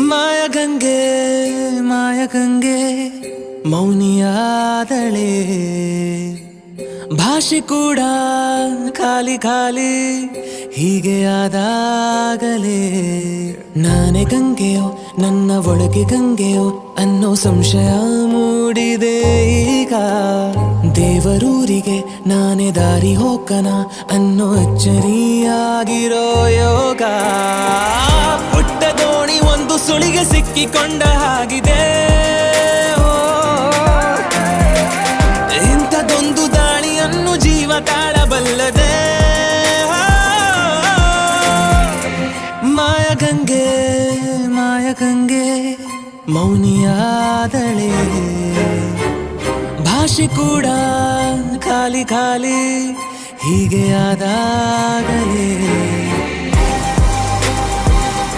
ಮಾಯಗಂಗೆ ಮಾಯಗಂಗೆ ಮೌನಿಯಾದಳೆ ಭಾಷೆ ಕೂಡ ಖಾಲಿ ಖಾಲಿ ಹೀಗೆ ಆದಾಗಲೇ ನಾನೇ ಗಂಗೆಯೋ ನನ್ನ ಒಳಗೆ ಗಂಗೆಯೋ ಅನ್ನೋ ಸಂಶಯ ಮೂಡಿದೆ ಈಗ ದೇವರೂರಿಗೆ ನಾನೇ ದಾರಿ ಹೋಗನ ಅನ್ನೋ ಅಚ್ಚರಿಯಾಗಿರೋ ಯೋಗ ಪುಟ್ಟ ದೋಣಿ ಒಂದು ಸುಳಿಗೆ ಸಿಕ್ಕಿಕೊಂಡ ಹಾಗಿದೆ ಇಂಥದೊಂದು ದಾಳಿಯನ್ನು ಜೀವ ತಾಳಬಲ್ಲದೆ ಮಾಯಗಂಗೆ ಮಾಯಗಂಗೆ ಮೌನಿಯಾದಳೆ ಭಾಷೆ ಕೂಡ ಖಾಲಿ ಖಾಲಿ ಹೀಗೆ ಆದಾಗಲೇ